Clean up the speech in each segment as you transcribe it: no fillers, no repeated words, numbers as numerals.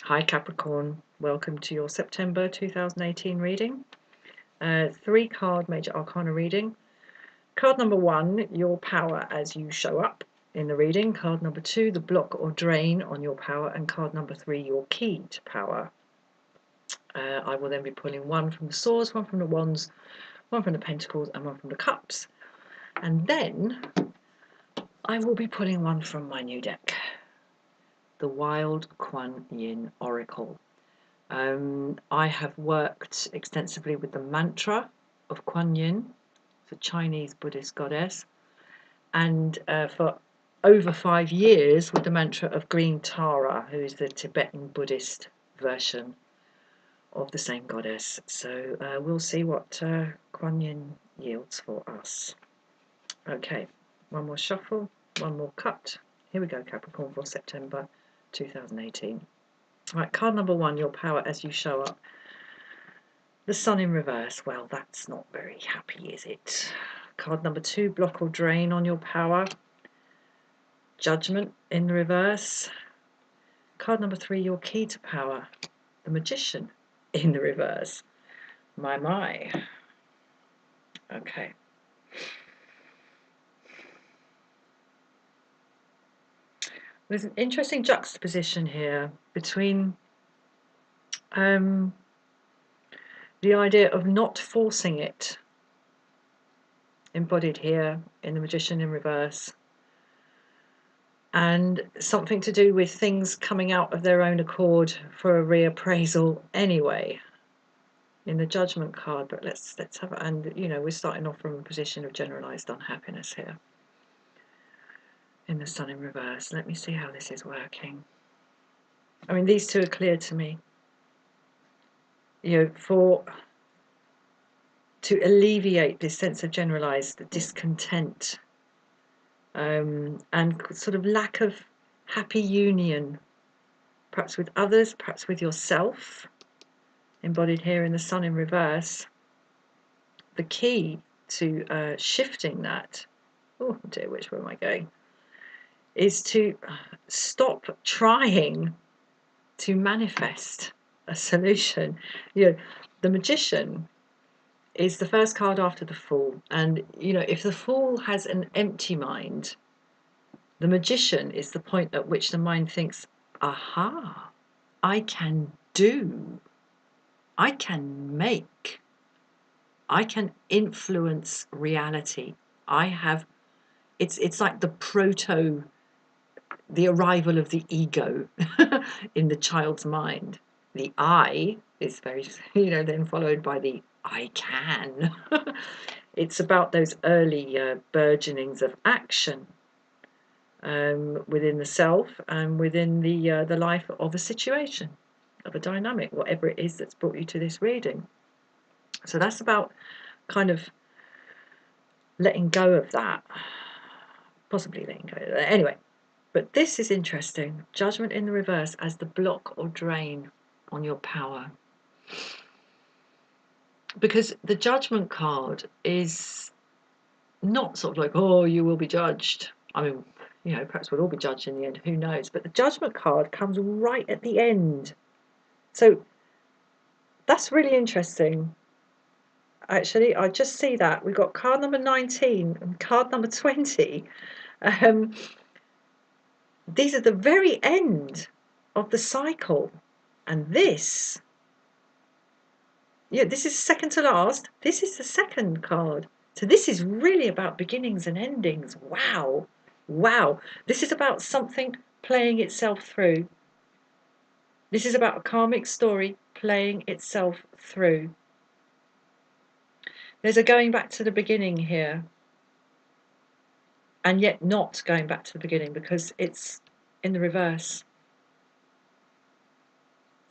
Hi Capricorn, welcome to your September 2018 reading. 3-card Major Arcana reading. Card number 1, your power as you show up in the reading. Card number 2, the block or drain on your power. And card number 3, your key to power. I will then be pulling one from the swords, one from the wands, one from the pentacles and one from the cups. And then I will be pulling one from my new deck, the Wild Kuan Yin Oracle. I have worked extensively with the mantra of Kuan Yin, the Chinese Buddhist goddess, and for over 5 years with the mantra of Green Tara, who is the Tibetan Buddhist version of the same goddess. So we'll see what Kuan Yin yields for us. Okay, one more shuffle, one more cut. Here we go, Capricorn, for September 2018. Right, card number 1, your power as you show up. The Sun in reverse. Well, that's not very happy, is it? Card number 2, block or drain on your power. Judgment in the reverse. Card number 3, your key to power. The Magician in the reverse. My. Okay. There's an interesting juxtaposition here between the idea of not forcing it, embodied here in the Magician in reverse, and something to do with things coming out of their own accord for a reappraisal anyway in the Judgment card. But let's have, and you know, we're starting off from a position of generalized unhappiness here in the Sun in reverse. Let me see how this is working. I mean, these two are clear to me. You know, to alleviate this sense of generalized discontent and sort of lack of happy union, perhaps with others, perhaps with yourself, embodied here in the Sun in reverse. The key to shifting that, oh dear, which way am I going, is to stop trying to manifest a solution. You know, the Magician is the first card after the Fool, and you know, if the Fool has an empty mind, the Magician is the point at which the mind thinks, aha, I can do, I can make, I can influence reality. I have, it's like the arrival of the ego in the child's mind. The I is very, you know, then followed by the I can. It's about those early burgeonings of action within the self and within the life of a situation, of a dynamic, whatever it is that's brought you to this reading. So that's about kind of letting go of that, possibly letting go of that. Anyway, but this is interesting. Judgment in the reverse as the block or drain on your power. Because the Judgment card is not sort of like, oh, you will be judged. I mean, you know, perhaps we'll all be judged in the end, who knows? But the Judgment card comes right at the end. So that's really interesting. Actually, I just see that. We've got card number 19 and card number 20. These are the very end of the cycle. And this, yeah, this is second to last. This is the second card. So this is really about beginnings and endings. Wow. Wow. This is about something playing itself through. This is about a karmic story playing itself through. There's a going back to the beginning here, and yet not going back to the beginning because it's in the reverse.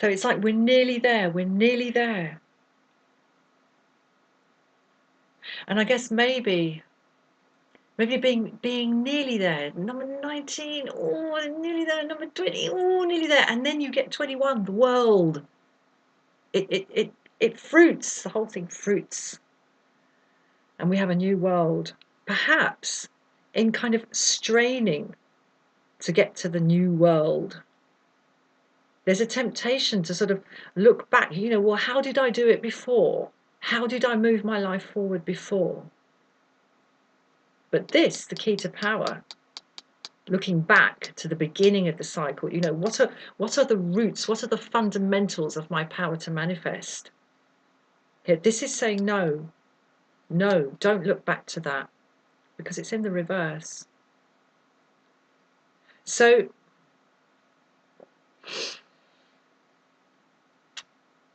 So it's like we're nearly there, we're nearly there. And I guess maybe being nearly there, number 19, oh, nearly there, number 20, oh, nearly there, and then you get 21, the world. It fruits, the whole thing fruits. And we have a new world, perhaps in kind of straining to get to the new world. There's a temptation to sort of look back, well, how did I do it before? How did I move my life forward before? But this, the key to power, looking back to the beginning of the cycle, what are the roots, what are the fundamentals of my power to manifest? Here, this is saying no, don't look back to that, because it's in the reverse. So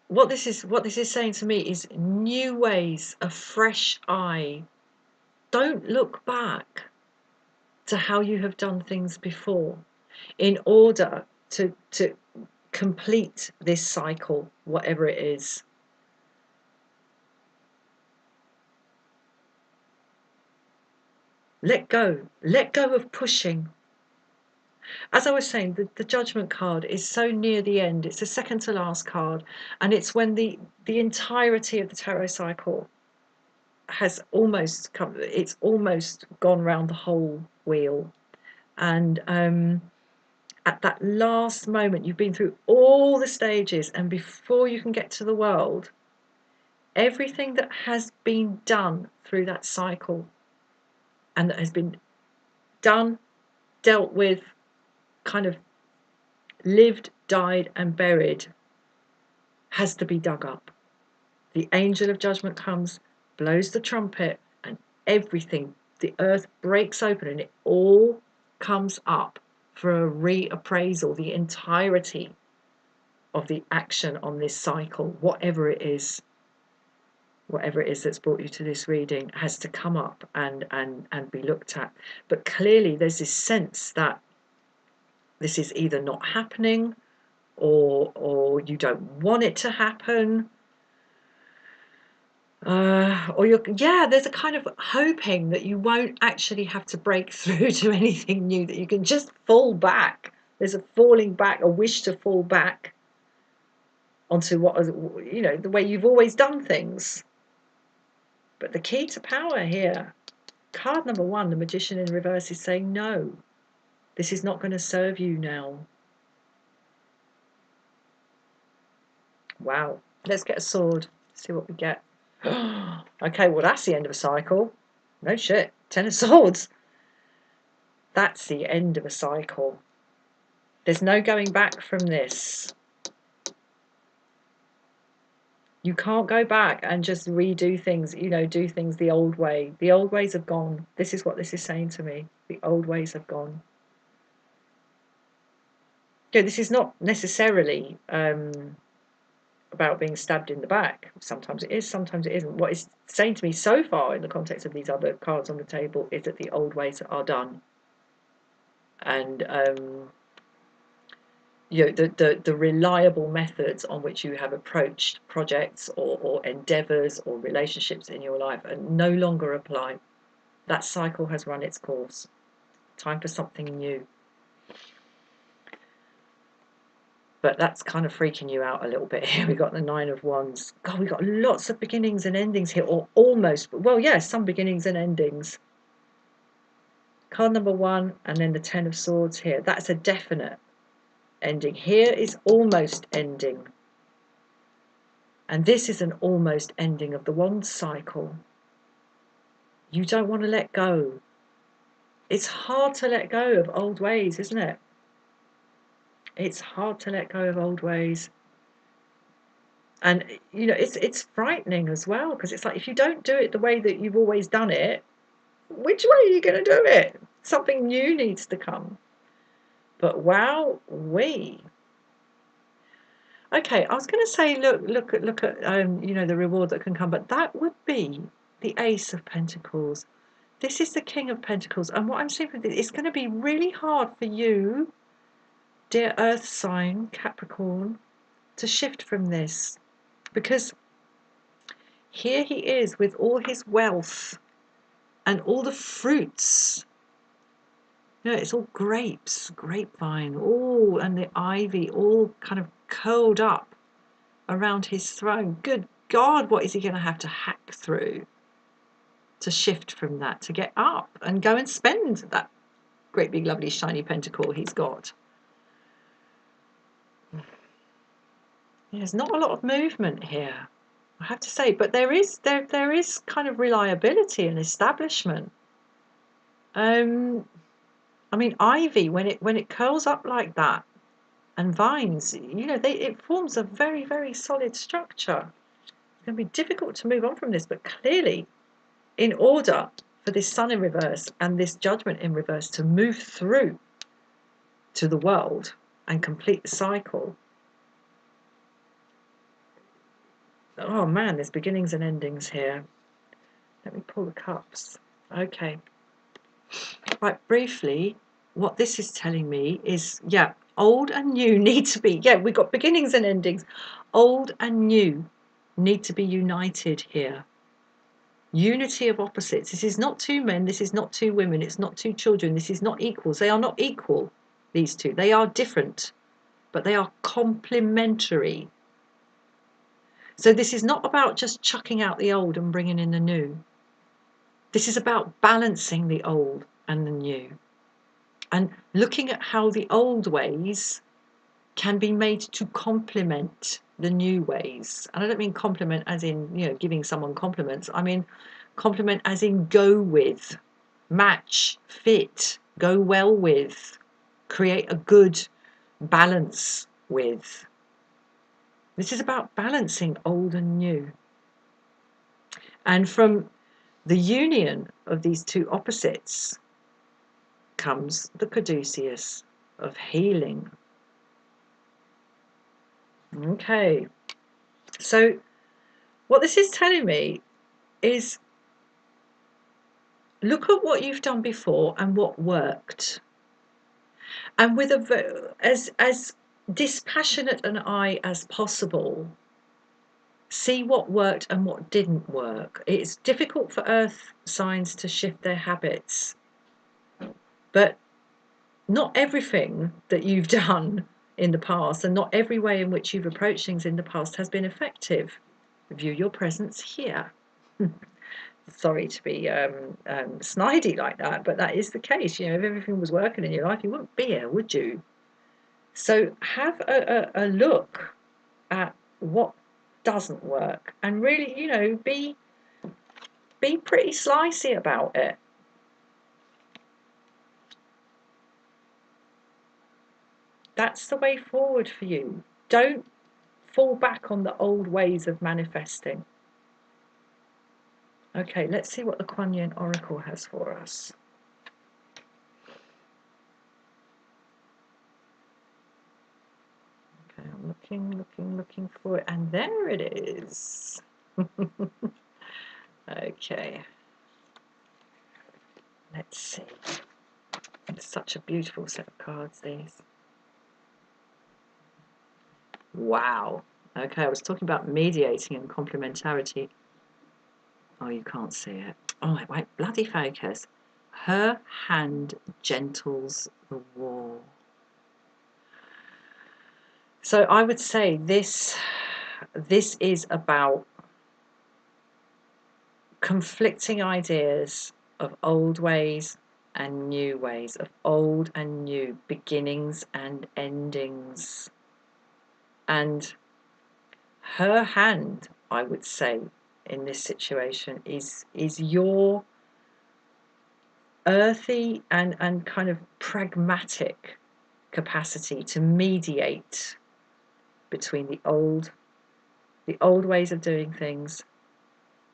what this is saying to me is new ways, a fresh eye. Don't look back to how you have done things before in order to complete this cycle, whatever it is. Let go of pushing. As I was saying, the Judgment card is so near the end. It's the second to last card, and it's when the entirety of the tarot cycle has almost come, it's almost gone round the whole wheel. And at that last moment, you've been through all the stages, and before you can get to the world, everything that has been done through that cycle and that has been done, dealt with, kind of lived, died, and buried, has to be dug up. The angel of judgment comes, blows the trumpet, and everything, the earth breaks open, and it all comes up for a reappraisal, the entirety of the action on this cycle, whatever it is that's brought you to this reading, has to come up and be looked at. But clearly there's this sense that this is either not happening, or you don't want it to happen, or there's a kind of hoping that you won't actually have to break through to anything new, that you can just fall back. There's a falling back, a wish to fall back onto the way you've always done things. But the key to power here, card number 1, the Magician in reverse, is saying no, this is not going to serve you now. Wow. Let's get a sword, see what we get. Okay, well, that's the end of a cycle. No shit. 10 of Swords. That's the end of a cycle. There's no going back from this. You can't go back and just redo things, do things the old way. The old ways have gone. This is what this is saying to me. The old ways have gone. This is not necessarily about being stabbed in the back. Sometimes it is, sometimes it isn't. What it's saying to me so far in the context of these other cards on the table is that the old ways are done. And the reliable methods on which you have approached projects or endeavours or relationships in your life no longer apply. That cycle has run its course. Time for something new. But that's kind of freaking you out a little bit here. We've got the 9 of Wands. God, we've got lots of beginnings and endings here, or almost. Well, yes, some beginnings and endings. Card number 1, and then the 10 of Swords here. That's a definite ending. Here is almost ending. And this is an almost ending of the Wands cycle. You don't want to let go. It's hard to let go of old ways, isn't it? It's hard to let go of old ways. And, it's frightening as well, because it's like, if you don't do it the way that you've always done it, which way are you going to do it? Something new needs to come. But wow-wee. Okay, I was going to say, look at the reward that can come, but that would be the Ace of Pentacles. This is the King of Pentacles, and what I'm saying for this, it's going to be really hard for you, dear Earth sign Capricorn, to shift from this, because here he is with all his wealth and all the fruits. It's all grapes, grapevine, all, and the ivy all kind of curled up around his throne. Good God, what is he going to have to hack through to shift from that, to get up and go and spend that great big lovely shiny pentacle he's got? There's not a lot of movement here, I have to say, but there is kind of reliability and establishment. I mean, ivy, when it curls up like that, and vines, it forms a very, very solid structure. It's going to be difficult to move on from this, but clearly, in order for this sun in reverse and this judgment in reverse to move through to the world and complete the cycle, oh man, there's beginnings and endings here. Let me pull the cups. Okay. Right, briefly, what this is telling me is, yeah, old and new need to be, yeah, we've got beginnings and endings. Old and new need to be united here. Unity of opposites. This is not two men, this is not two women, it's not two children, this is not equals. They are not equal, these two. They are different, but they are complementary. So this is not about just chucking out the old and bringing in the new. This is about balancing the old and the new, and looking at how the old ways can be made to complement the new ways. And I don't mean compliment as in, giving someone compliments. I mean complement as in go with, match, fit, go well with, create a good balance with. This is about balancing old and new. And from the union of these two opposites comes the caduceus of healing. Okay, so what this is telling me is, look at what you've done before and what worked, and with as dispassionate an eye as possible, see what worked and what didn't work. It's difficult for earth signs to shift their habits, but not everything that you've done in the past and not every way in which you've approached things in the past has been effective. View your presence here. Sorry to be snidey like that, but that is the case. If everything was working in your life, you wouldn't be here, would you? So have a look at what doesn't work, and really, be pretty slicey about it. That's the way forward for you. Don't fall back on the old ways of manifesting. Okay, let's see what the Kuan Yin Oracle has for us. Okay, I'm looking for it, and there it is. Okay. Let's see. It's such a beautiful set of cards, these. Wow. Okay, I was talking about mediating and complementarity. Oh, you can't see it. Oh, wait, bloody focus. Her hand gentles the war. So I would say this is about conflicting ideas of old ways and new ways, of old and new, beginnings and endings. And her hand, I would say, in this situation is your earthy and kind of pragmatic capacity to mediate between the old ways of doing things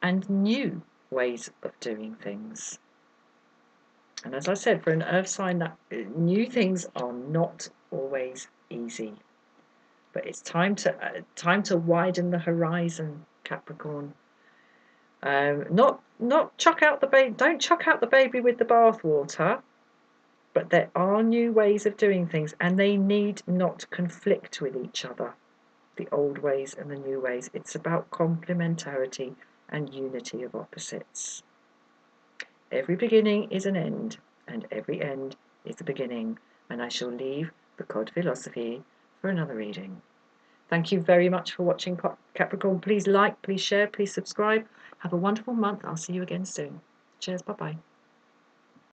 and new ways of doing things. And as I said, for an earth sign, that new things are not always easy, but it's time to widen the horizon, Capricorn. Not chuck out the baby. Don't chuck out the baby with the bathwater. But there are new ways of doing things, and they need not conflict with each other. The old ways and the new ways. It's about complementarity and unity of opposites. Every beginning is an end, and every end is a beginning. And I shall leave the cod philosophy for another reading. Thank you very much for watching, Capricorn. Please like, please share, please subscribe. Have a wonderful month. I'll see you again soon. Cheers. Bye-bye.